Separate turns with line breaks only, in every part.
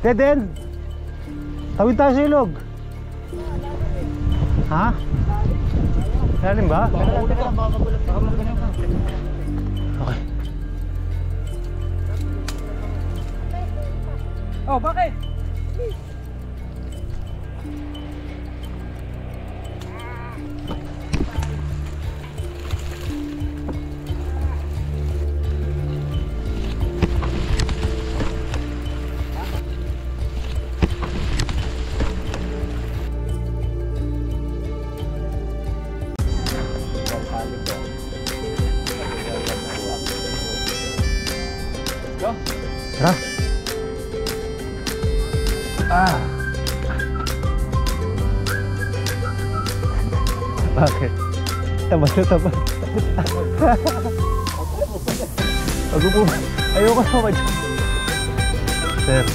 Dead end. Tawid tayo sa ilog. Ha? Lalim ba? Okay.
Oh, bakit?
Tara. Bakit? Tamad na tamad. Pag-upo. Ayoko na ba dyan? Sir.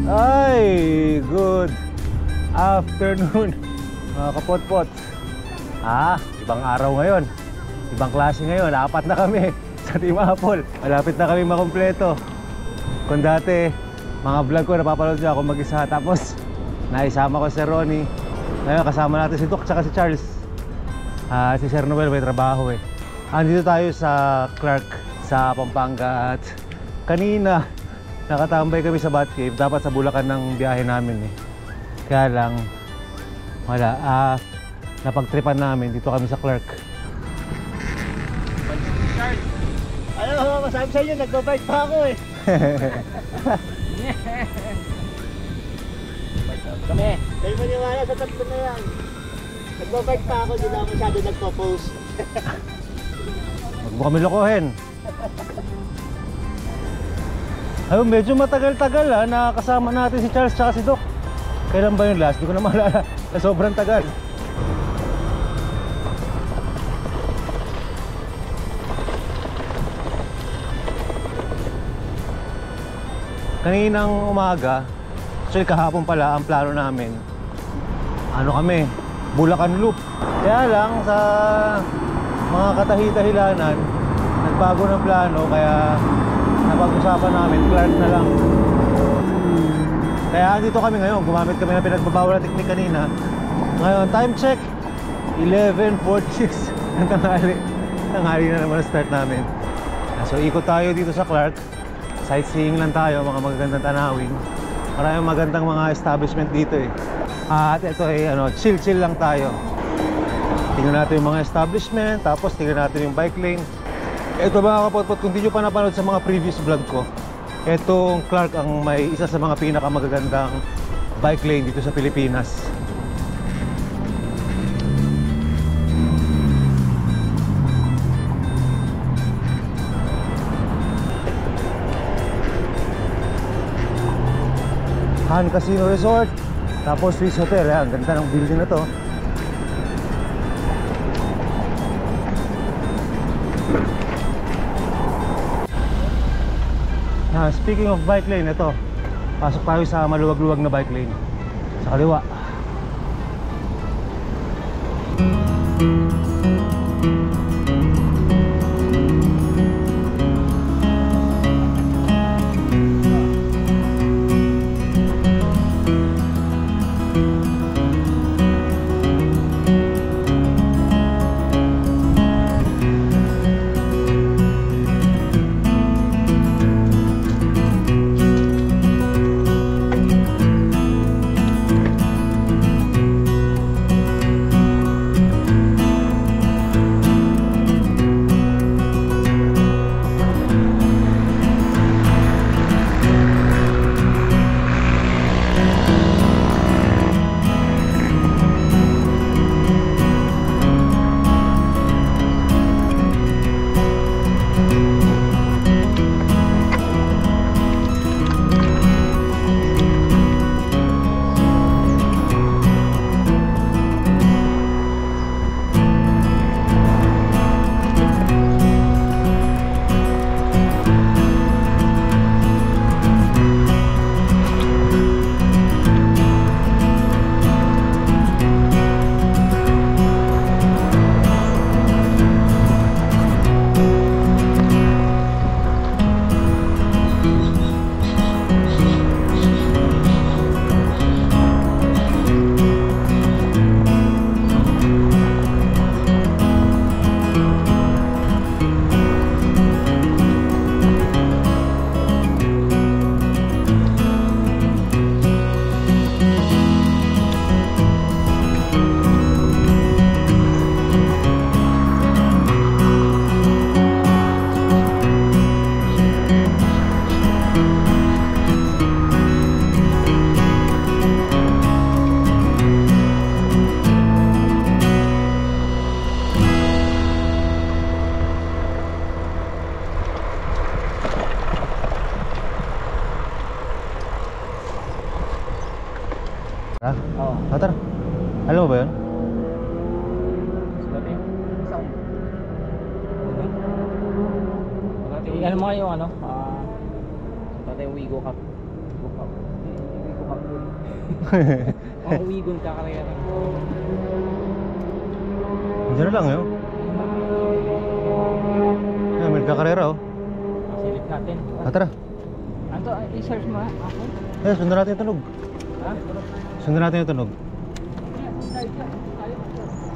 Ay, good afternoon mga kapot-pot. Ibang araw ngayon. Ibang klase ngayon. 4 na kami sa Team Apple. Malapit na kami makumpleto. Kung dati, mga vlog ko napapanood niyo ako mag-isa. Tapos, naisama ko si Ronnie. Ngayon, kasama natin si Doc tsaka si Charles. Si Sir Noel may trabaho eh. Andito tayo sa Clark, sa Pampanga. At kanina, nakatambay kami sa Batcave. Dapat sa Bulacan ng biyahe namin eh. Kaya lang, wala. Napagtripan namin. Dito kami sa Clark.
Ano, masabi sa inyo, nagbabayad pa ako eh. Kami. Dahil maniwala sa tatlo na yan. Nagbabayad pa ako, di lang masyado nagpo-post.
Huwag mo kami lokohin. Ayun, medyo matagal-tagal nakakasama natin si Charles tsaka si Doc. Kailan ba yung last? Di ko na maalala. Sobrang tagal. Kaninang umaga, actually kahapon pala ang plano namin, Bulacan Loop. Kaya lang sa mga katahi-tahilanan, nagbago ng plano, kaya napag-usapan namin, Clark na lang. Kaya andito kami ngayon, gumamit kami ng pinagbabawal na teknik kanina. Ngayon, time check, 11:46 ng tanghali. Tanghali na naman ang start namin. So ikot tayo dito sa Clark. Sightseeing lang tayo, mga magagandang tanawin. Maraming magandang mga establishment dito eh. At ito ay chill lang tayo. Tingnan natin yung mga establishment, tapos tingnan natin yung bike lane. Ito mga kapotpot, kung di nyo pa napanood sa mga previous vlog ko, itong Clark ang may isa sa mga pinakamagagandang bike lane dito sa Pilipinas. Han Casino Resort, tapos Swiss Hotel. Ang ganda ng building na to. Speaking of bike lane, ito, pasok tayo sa maluwag-luwag na bike lane sa kaliwa. Alam mo ba yun?
Ano mo yung ano? Tatay Wigo Cup. Wigo Cup. Wigo Cup yun. Ang Wigo kakarera.
Diyan na lang yun. Ayan, may kakarera oh.
Silip natin.
Tara.
Ano to? I-search mo ha? Ako?
Eh, sundan natin yung tunog.
Ha?
Sundan natin yung tunog.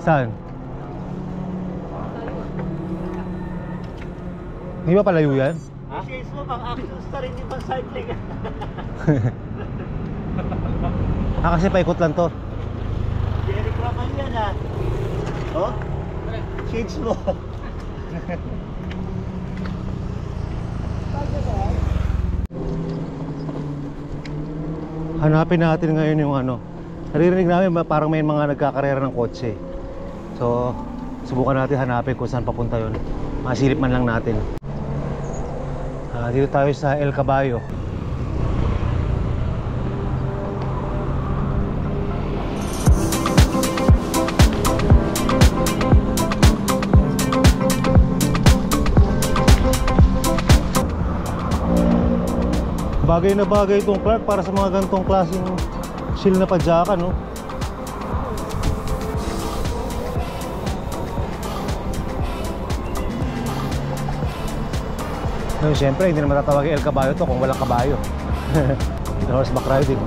Saan? Hindi ba palayo yan?
Shades mo, pang action star, hindi pang cycling.
Kasi paikot lang to.
Derek Raman yan ah. Oh? Shades mo.
Hanapin natin ngayon yung ano. Naririnig namin parang may mga nagkakarera ng kotse. So, subukan natin hanapin kung saan papunta yun. Masilip man lang natin. Dito tayo sa El Caballo. Bagay na bagay itong Clark para sa mga ganitong klaseng chill na padjaka, no? Ngayon, siyempre, hindi naman tatawagin El Caballo to kung walang kabayo. Horseback riding.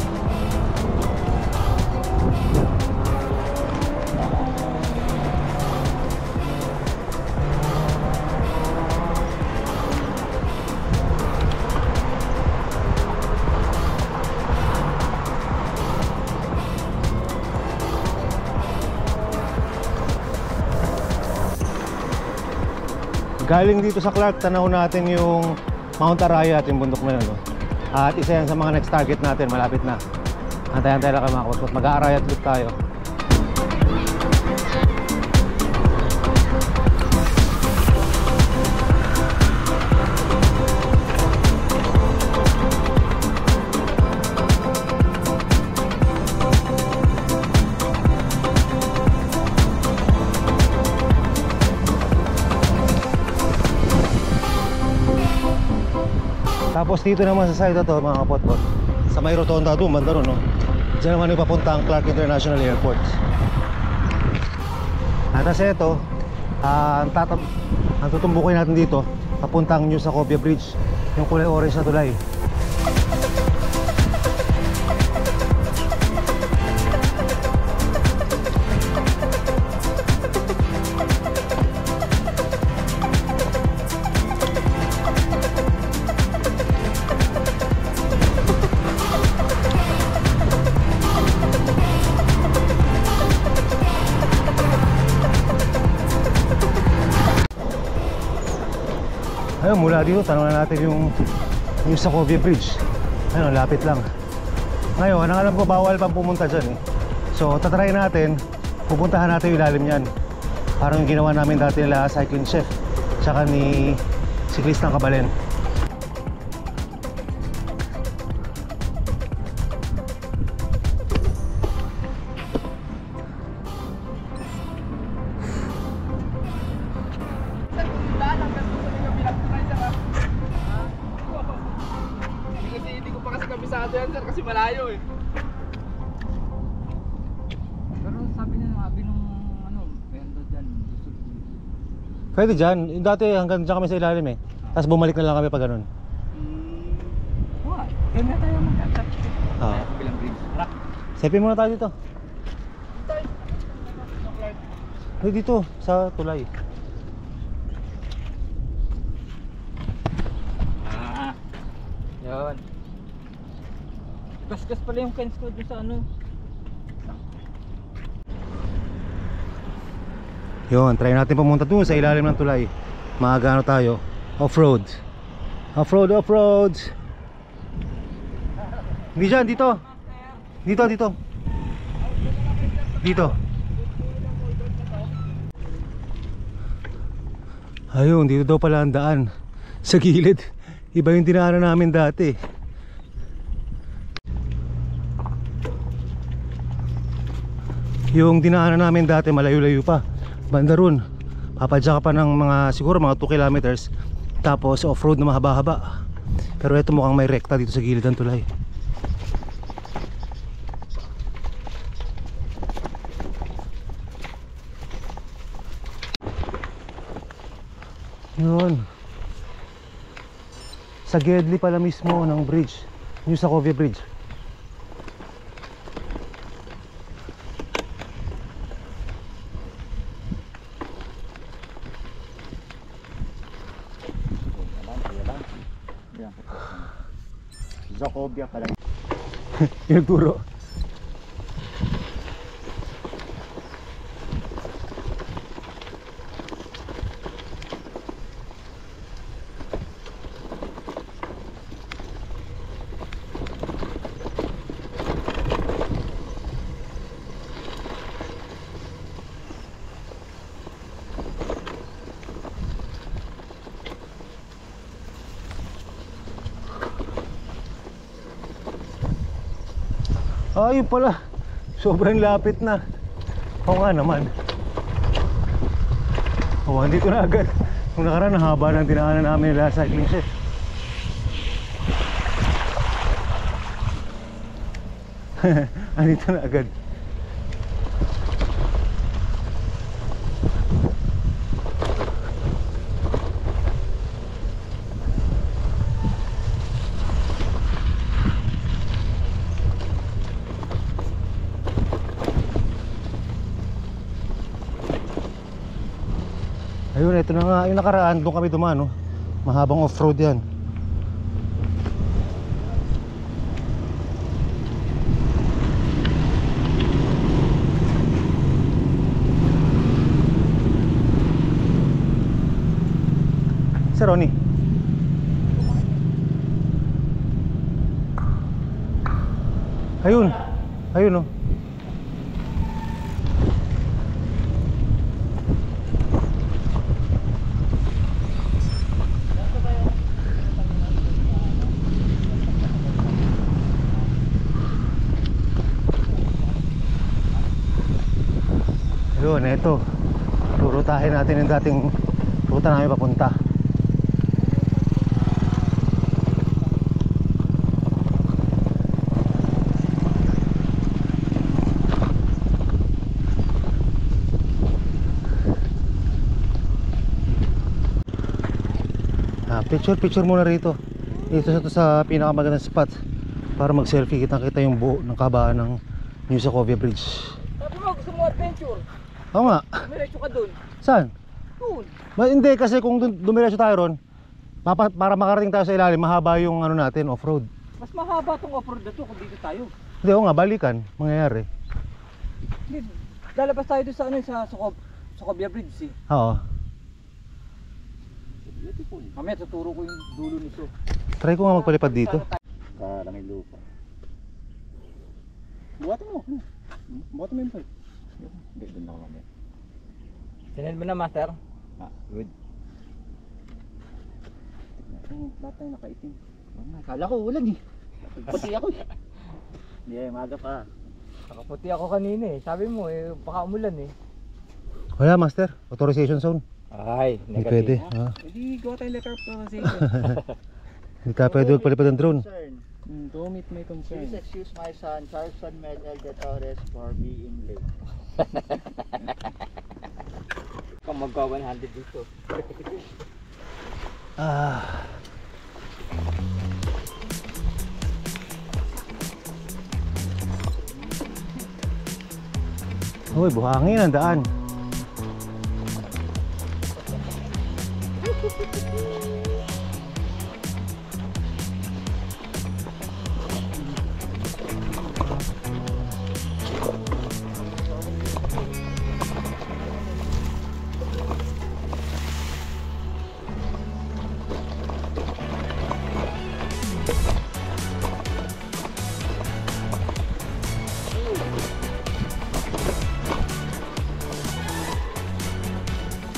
Galing dito sa Clark, tanaw natin yung Mount Arayat, yung bundok na yun, no? At isa yan sa mga next target natin, malapit na. Antay-antay lang kayo mga kapatid. Mag-Arayat loop tayo. Tapos dito naman sa side na to mga kapotpot, sa may rotonda doon, banda ron, no? Diyan naman yung papunta ang Clark International Airport. At kasi ito, ang tutumbukin natin dito, papuntang New Sacopia Bridge, yung kulay orange na tulay. Ayun, mula dito, tanong na natin yung Sacopia Bridge. Ayun, lapit lang. Ngayon, ang alam ko, bawal pang pumunta dyan eh. So, tatry natin, pupuntahan natin yung ilalim yan. Parang yung ginawa namin dati nila Cycling Chef, tsaka ni Siklistang Kabalen.
Kasi malayo eh. Pero sabi niya nabi nung ano, bendo dyan.
Pwede dyan, dati hanggang dyan kami sa ilalim eh. Tapos bumalik na lang kami pag ganun.
What? Kaya na tayo mag-atap. Bilang bridge.
Sepin muna tayo dito. Dito, sa tulay.
Yun. Gas-gas pala yung fence ko doon sa ano.
Yun, try natin pumunta doon sa ilalim ng tulay. Maagano tayo. Off-road. Off-road, off-road. Hindi dyan, dito. Dito. Dito. Ayun, dito daw pala ang daan. Sa gilid. Iba yung dinaanan namin dati. Yung dinaanan namin dati malayo-layo pa, banda ron, papadya ka pa ng mga siguro mga 2 kilometers, tapos off-road na mahaba-haba. Pero ito mukhang may rekta dito sa gilid ng tulay. Yun, sa Gedli pala mismo ng bridge, New Sacovia Bridge.
Sacovia pala.
Yung turo. Ayun pala, sobrang lapit na. Oo nga naman. Oo, andito na agad. Kung nakaraan, ang haba ng dinaanan namin nila cycling set. Andito na agad. Ayun, ito na nga, yung nakaraan, doon kami dumaan, no? Mahabang off-road yan. Sir Ronnie. Ayun, ayun, no? Yun, eto. Rurutahin natin yung dating ruta namin papunta. Picture muna rito. Ito sa pinakamagandang spot para mag-selfie. Kitang-kita yung buo ng kabaan ng New Sacovia Bridge.
Sabi mo, gusto mo adventure?
Oo nga.
Diretso ka dun.
Saan?
Dun.
Hindi, kasi kung dumiretso tayo ron, para makarating tayo sa ilalim, mahaba yung ano natin, off-road.
Mas mahaba tong off-road na to kung dito tayo.
Hindi, oo nga, balikan, mangyayari.
Hindi, lalabas tayo doon sa ano, sa Sacovia Bridge eh.
Oo.
Beautiful. Mamaya tuturo ko yung dulo nito.
Try ko nga magpalipad dito.
Karami lupa. Buhatin mo. Buhatin mo yung pipe. Hindi, doon na ako mamaya.
Sinend mo na, master?
Ah, good. Lahat tayo nakaitim. Kala ko ulan eh. Pati ako eh. Hindi, maga pa.
Nakaputi ako kanina eh. Sabi mo eh, baka umulan eh.
Kaya master, authorization zone.
Ay,
Hindi pwede.
Hindi, gawa tayong letter of authorization.
Hindi tayo pwede magpalipad ng drone.
Don't meet my concern.
Please excuse my son, Carson Medel de Torres, for being late.
Kung magka 100 dito.
Uy, buhangin ang daan.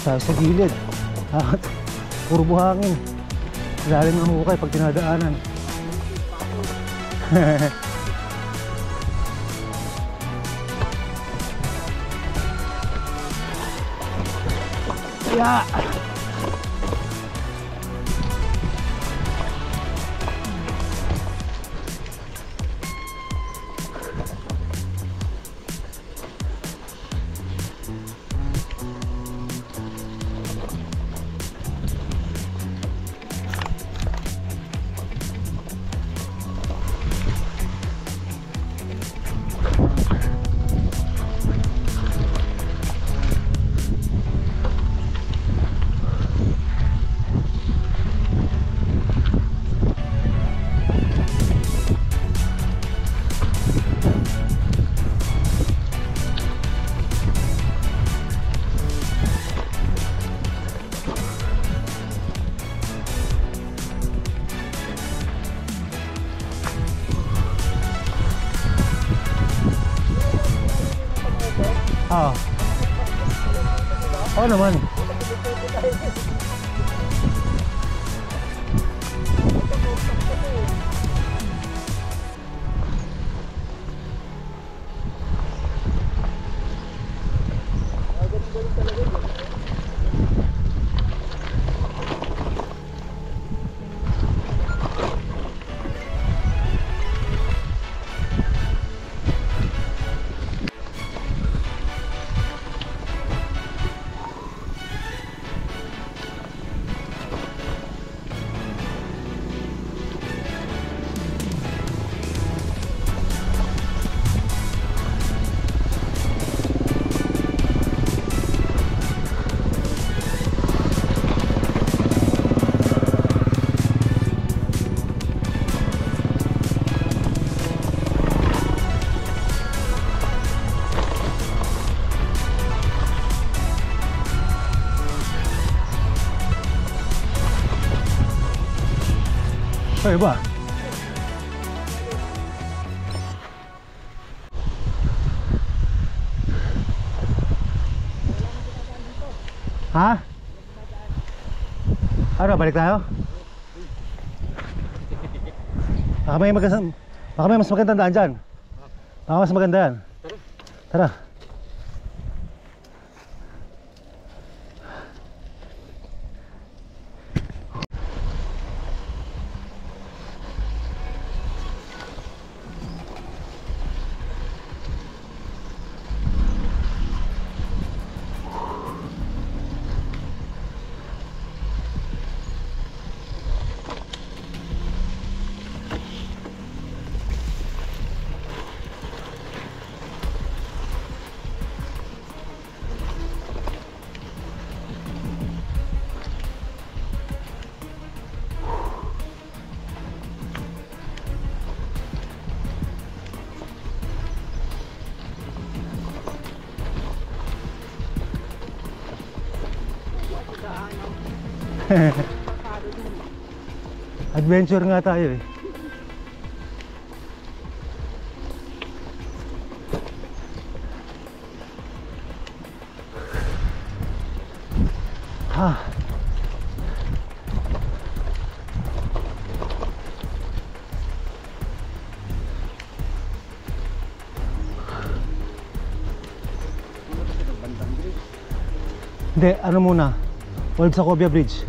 Tayo sa gilid. Puro buhangin. Ilalim ng hukay pag tinadaanan. Yeah. Ah. Oo naman. Ay ba? Ha? Ano, balik tayo? Baka may mas magandang daan dyan. Baka mas maganda yan. Tara. Adventure nga tayo eh. Ha. Hindi, ano muna? Old Sacobia Bridge.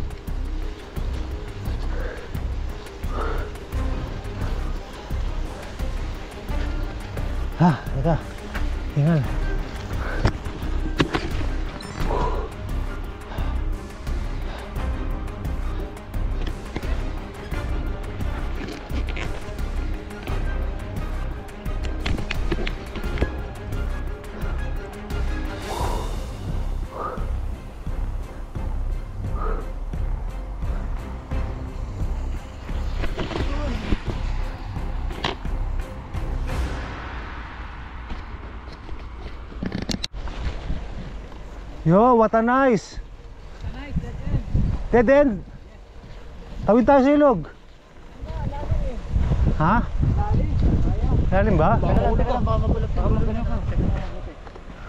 Ha, teka. Tingnan. Yo, what a nice. Dead end. Tawid tayo sa ilog. Ha? Lalim ba?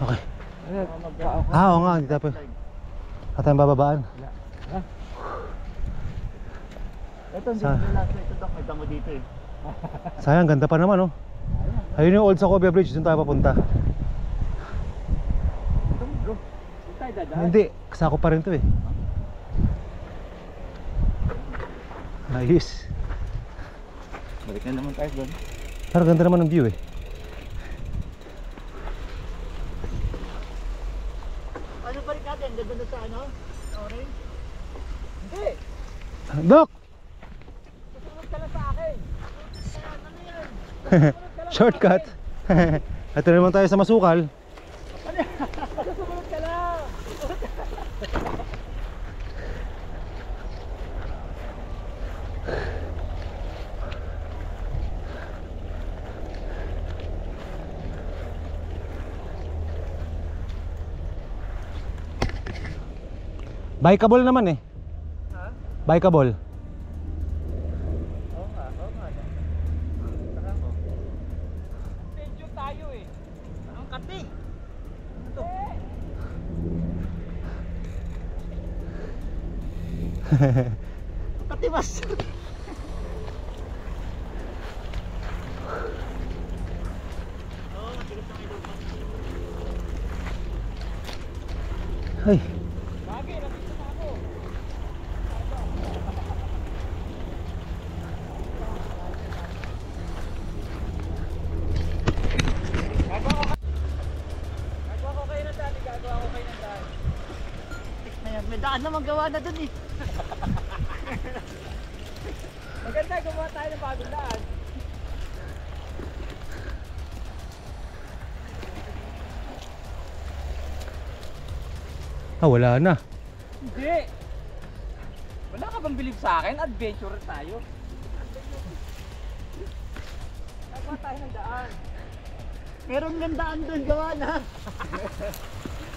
Okay. Oo nga, hindi tayo. At tayong bababaan.
Ito, hindi na last night. Ito, may damo dito eh.
Sayang, ganda pa naman oh. Ayun yung Old Sacobia Bridge, doon tayo papunta.
tayo dadaan?
Hindi, kasako pa rin to eh. Ayos.
Balik na naman tayo doon.
Parang ganda naman ng view eh.
Ano balik natin? Ganda na sa ano? Orange? Hindi!
Dok!
Susunod ka lang sa akin! Ano yan?
Shortcut! Ito na naman tayo sa Masukal.
Susunod ka lang!
Bikeable naman eh.
Ha?
Bikeable.
Oo nga. Saka ko.
Medyo tayo eh.
Ang kati! Ito. Ang kati mas!
Ay.
Bagay, nandito na ako. Gagawa ko kayo ng daan, gagawa ko kayo ng daan.
May daan naman gawa na dun eh.
Maganda, gumawa tayo ng bagong daan.
Ah, wala na.
Hindi! Wala ka bang believe sa akin? Adventure tayo. Gagawa tayo ng daan.
Meron ng daan dun, gawa na.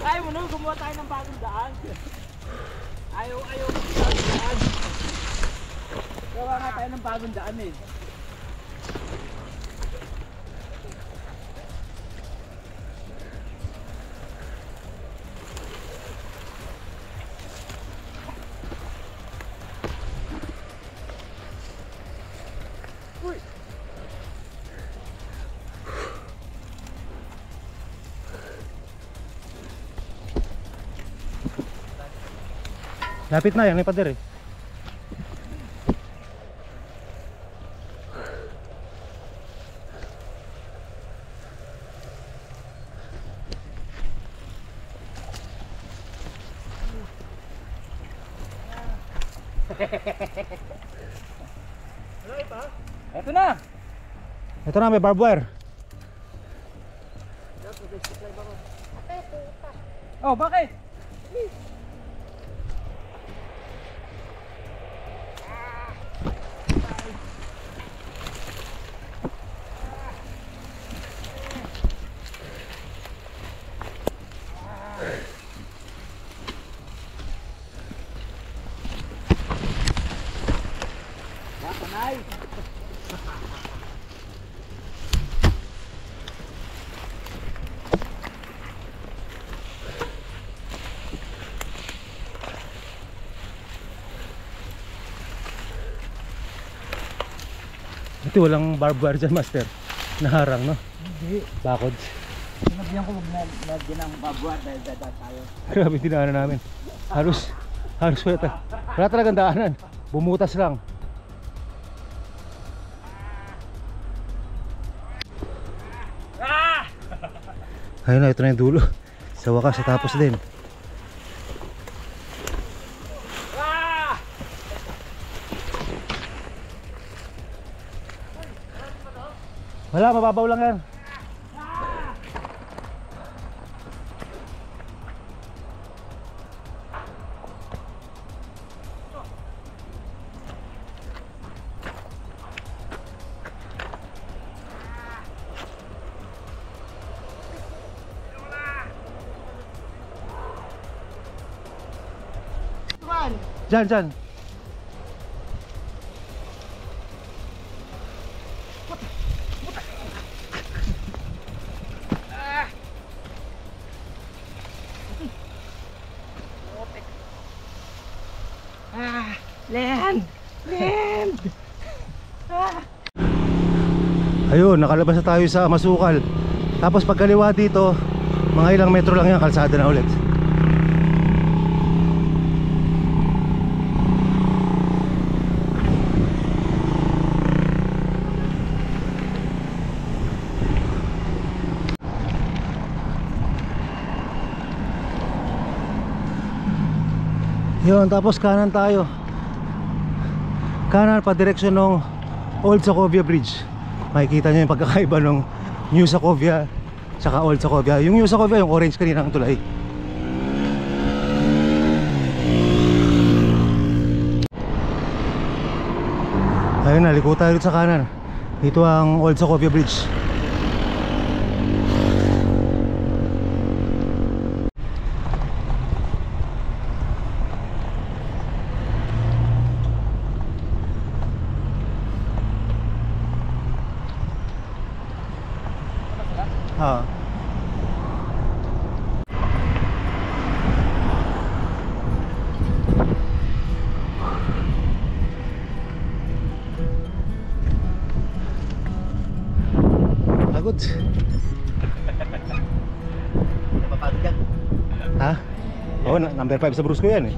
Ayaw mo no, gumawa tayo ng bagong daan. Ayaw mo ng daan. Gawa nga tayo ng bagong daan eh.
Lapit na yan, may pader eh.
Eto na!
Ito na, may barbed wire.
Oh, bakit?
Ito walang barbed wire dyan, master. Naharang, no?
Hindi.
Bakod.
Sinabihan ko mag ng babuat dahil dadaan tayo.
Grabe tinaanan namin. Halos wala talagang daanan. Bumutas lang. Ayun na, ito na yung dulo. Sa wakas, natapos din. Wala, mababaw lang yan. Dyan, dyan.
Land! Land!
Ayun, nakalabas na tayo sa Masukal. Tapos pagkaliwa dito, mga ilang metro lang yan, kalsada na ulit. Yun, tapos kanan tayo. Kanan pa direksyon ng Old Socovia Bridge. Makikita nyo yung pagkakaiba ng New Socovia tsaka Old Socovia. Yung New Socovia, yung orange kanina ang tulay. Ayun na, liko tayo dito sa kanan. Ito ang Old Socovia Bridge. Ah. Pagod.
Napapagod yan.
Ha? Oo, number 5 sa Brusco yan eh.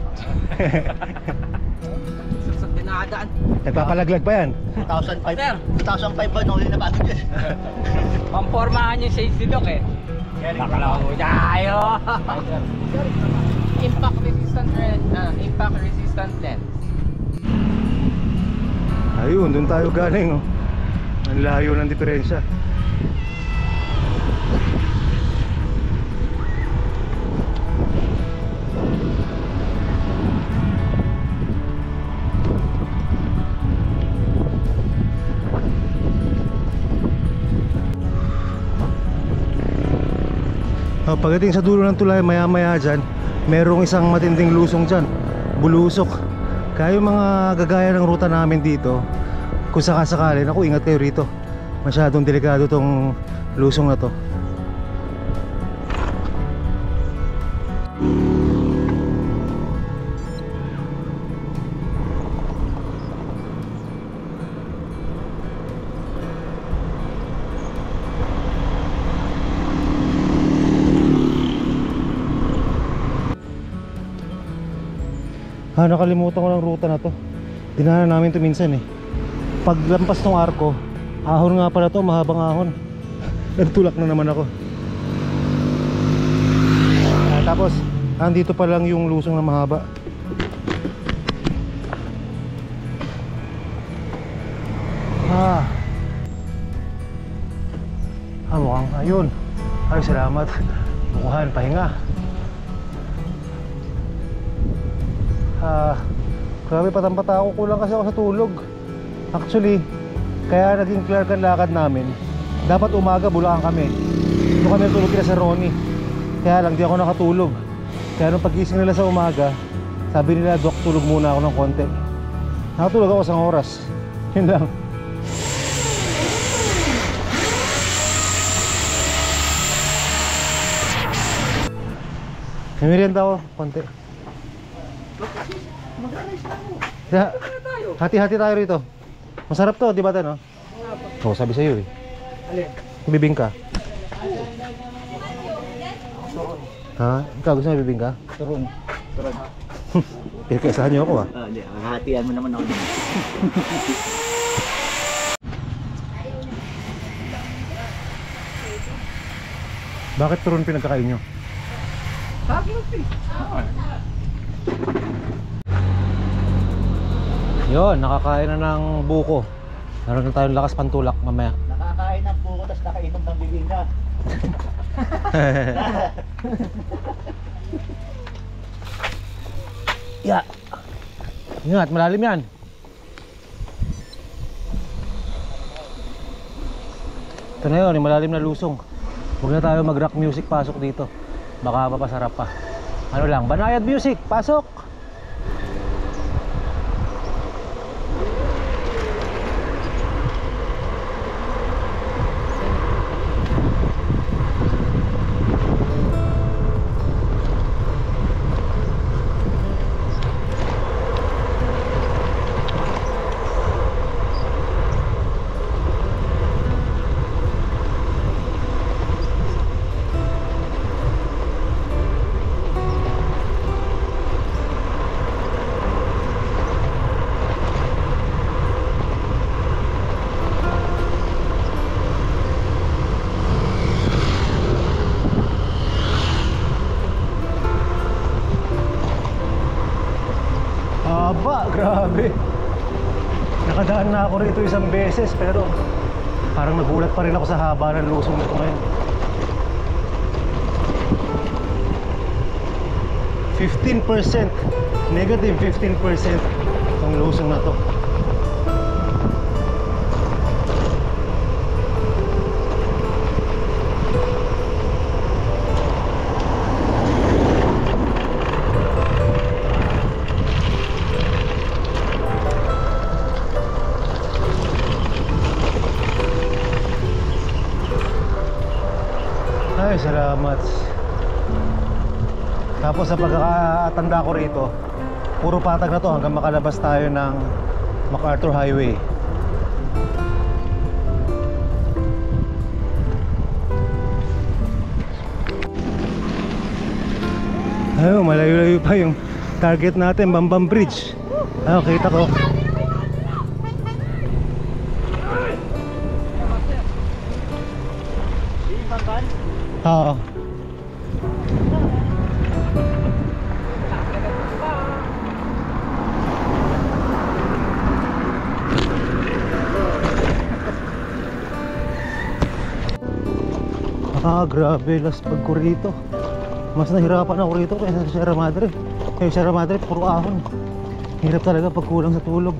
Sa dinadaan.
Nagpapalaglag pa yan.
2005 ba nung napagod yan?
Pampormahan yung sa Dok eh. Nakalaw mo tayo. Impact resistant lens.
Ayun, doon tayo galing oh. Ang layo ng diferensya. Pagdating sa dulo ng tulay, maya maya dyan merong isang matinding lusong dyan, bulusok. Kaya yung mga gagaya ng ruta namin dito, kung sakasakali, naku, ingat kayo rito. Masyadong delikado tong lusong na to. Nakalimutan ko ng ruta na to. Dinaanan namin to minsan eh. Paglampas ng arko, ahon nga pala to, mahabang ahon. Nagtulak na naman ako. Tapos, andito pa lang yung lusong na mahaba. Mukhang ayun. Ay, salamat. Bukuhan, pahinga. Grabe, patampata ako, kulang kasi ako sa tulog. Actually, kaya naging clear ang lakad namin. Dapat umaga, Bulacan kami. Doon kami tulog nila sa Ronnie. Kaya lang, di ako nakatulog. Kaya nung pagising nila sa umaga, sabi nila, Dok, tulog muna ako ng konti. Nakatulog ako 1 oras. Yun lang. May merienda ako, konti. Hati-hati tayo rito. Masarap to, di ba no? Oo, sabi sa'yo eh. Bibingka. Ha? Ikaw gusto mo bibingka?
Turon.
Pinagkaisahan niyo ako ah.
Hindi, hahatian mo naman ako.
Bakit turon pinagkakain nyo? Yun, nakakain na ng buko. Meron na tayong lakas pantulak mamaya.
Nakakain ng buko, tapos nakainom ng bibingka.
Ya. Ingat, malalim yan. Ito na yun, yung malalim na lusong. Huwag na tayo mag rock music pasok dito. Baka mapasarap pa. Ano lang, Banayad Music, pasok! Nakarating na ako rito isang beses, pero parang nagulat pa rin ako sa haba ng lusong nito ngayon. 15%, negative 15% ang lusong na to. Ay, salamat. Tapos sa pagkakatanda ko rito, puro patag na to hanggang makalabas tayo ng MacArthur Highway. Ayun, malayo-layo pa yung target natin, Bambam Bridge. Ayun, kita ko. Oo. Grabe, last pag ko rito. Mas nahirapan ako rito kaysa sa Sierra Madre. Kaya Sierra Madre, puro ahon. Hirap talaga pag kulang sa tulog.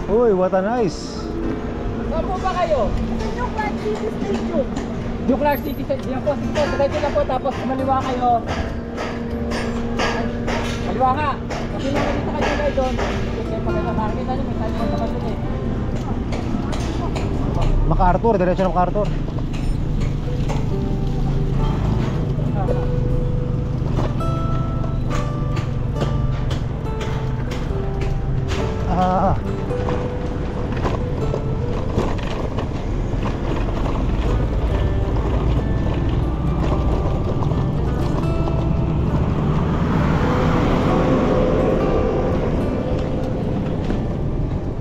Uy, what a nice.
Saan po ba kayo?
Yung Clark City Station.
Yung Clark City Station. Yan po, sige po, diretso na po, tapos kumaliwa kayo. Kaliwa nga. Kasi nung nakita kayo kayo doon, kasi pagkita makikita nyo, may tayo naman doon eh.
MacArthur, diretso ng MacArthur.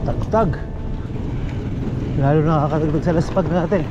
Tagtag. Lalo nakakatagtag sa laspag natin.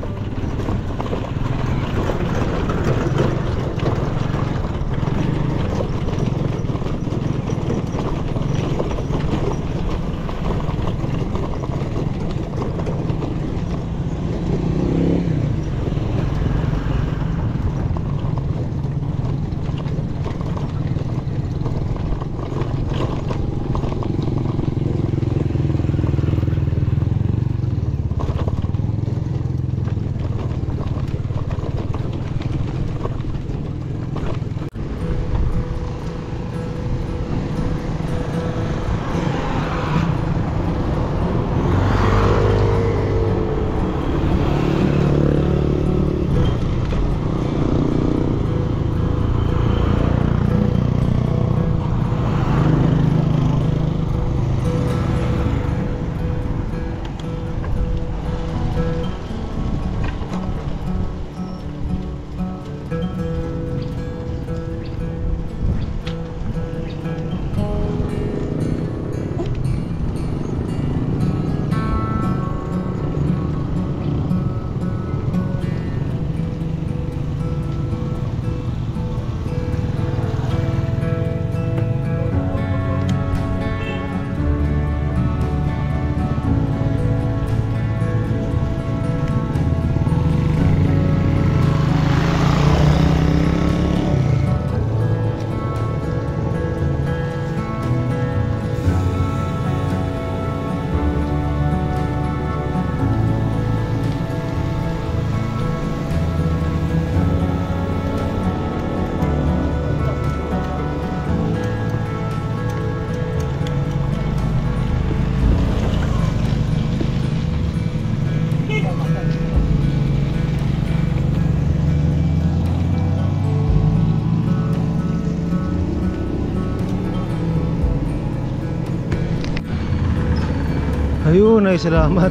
Ayun, ay salamat.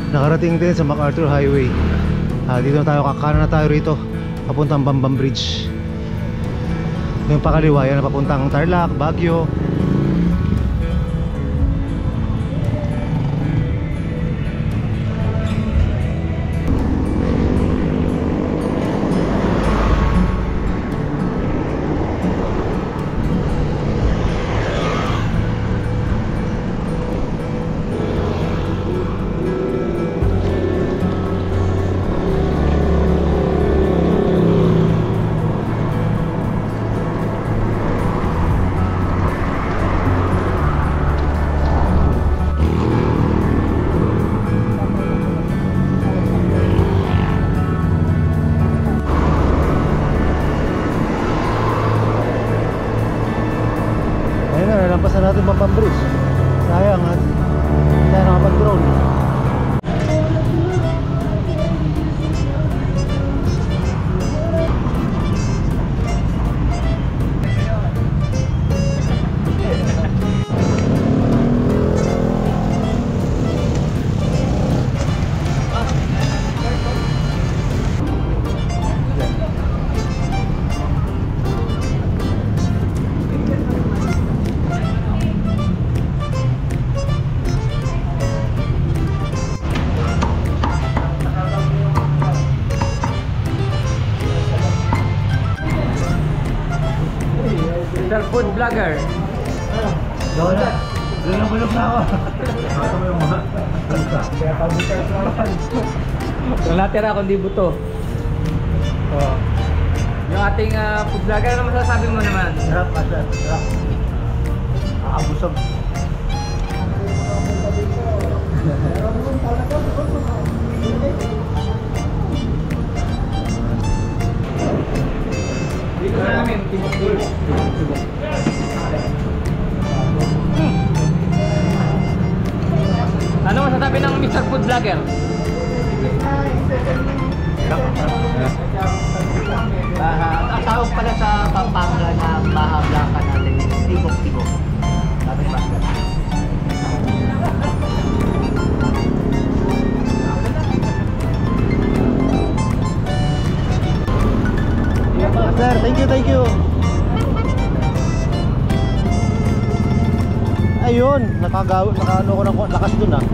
Nakarating din sa MacArthur Highway. Dito na tayo, kakanan na tayo rito papuntang Bambang Bridge. Yung pakaliwa yan na papuntang Tarlac, Baguio. Nalampasan natin Bambang Bridge. Sayang at hindi tayo nakapag-drone.
Mr. Food Vlogger.
Bulog na ako.
Yung natira kundi buto. Oh. Yung ating food vlogger, ano masasabi mo naman?
Sarap, sarap. Abusog.
Dito na namin, Timok Dul. Ano masasabi ng Mr. Food Vlogger?
Ang tawag pala sa Pampanga na mahablakan natin, tibok-tibok. Sabi ba?
Sir, thank you. Ayun, nakaano ko ng lakas dun ah.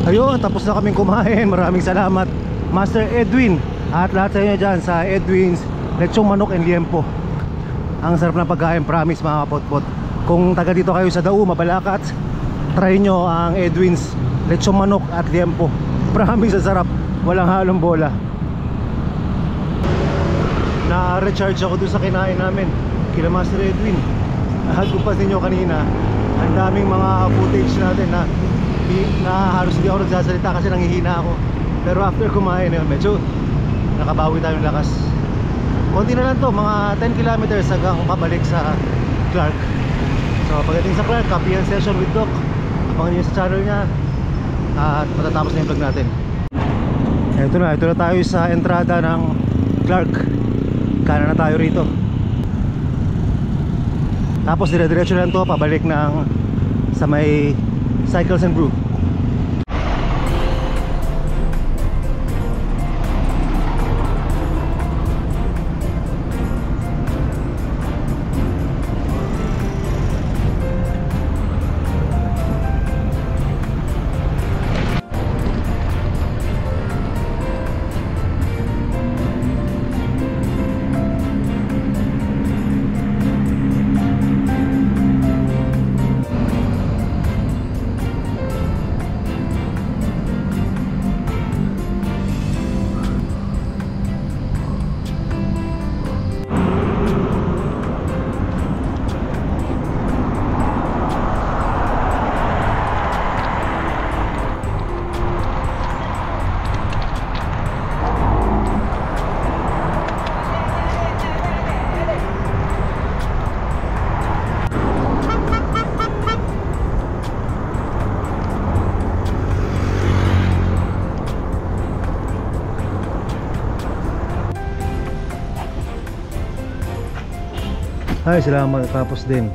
Ayun, tapos na kaming kumain. Maraming salamat Master Edwin at lahat sa inyo dyan sa Edwin's Lechong Manok and Liempo. Ang sarap ng pagkain, promise mga kapotpot. Kung taga dito kayo sa Dao, Mabalacat, try nyo ang Edwin's Lechong Manok at Liempo. Promise sa sarap, walang halong bola. Na-recharge ako dun sa kinain namin kila Master Edwin. Kung pansin nyo kanina, ang daming mga footage natin na halos hindi ako nagsasalita kasi nanghihina ako. Pero after kumain, medyo nakabawi tayong lakas. Konti na lang to, mga 10 kilometers hanggang pabalik sa Clark. So pagdating sa Clark, copy and session with Doc. Abangan nyo sa channel niya at matatapos na yung vlog natin. Ito na tayo sa entrada ng Clark. Kanan na tayo rito. Tapos dire-diretso lang to pabalik ng sa may Cycles and Brew. Ay, salamat. Tapos din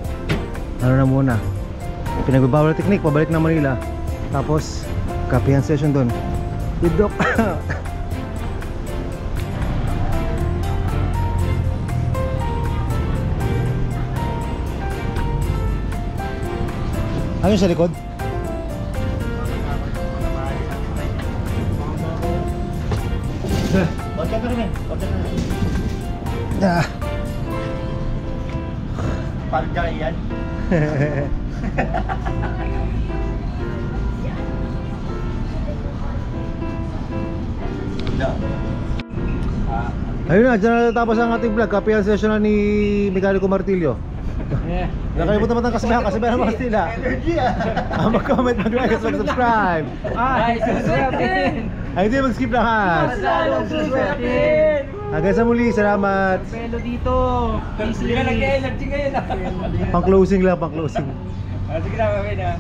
ano na muna, pinagbabawal technique, pabalik na Manila. Tapos kapihan session doon with Doc. Ayun sa likod.
Konti ka rin eh. Konti ka rin.
Ah.
Palga yan.
Ayun na, dyan na natapos ang ating vlog. Kapihan session na ni Mekaniko Martillo. Nakalimutan mo ng kasabihan ng mga stila. Mag-comment, mag-like, at mag-subscribe.
Ay, susuyatin!
Ay, hindi mag-skip lahat.
Masalong susuyatin!
Hanggang sa muli, salamat.
Pelo dito! Hindi ka nag-energy ngayon ah!
Pang-closing lang, pang-closing.
Sige na, okay na.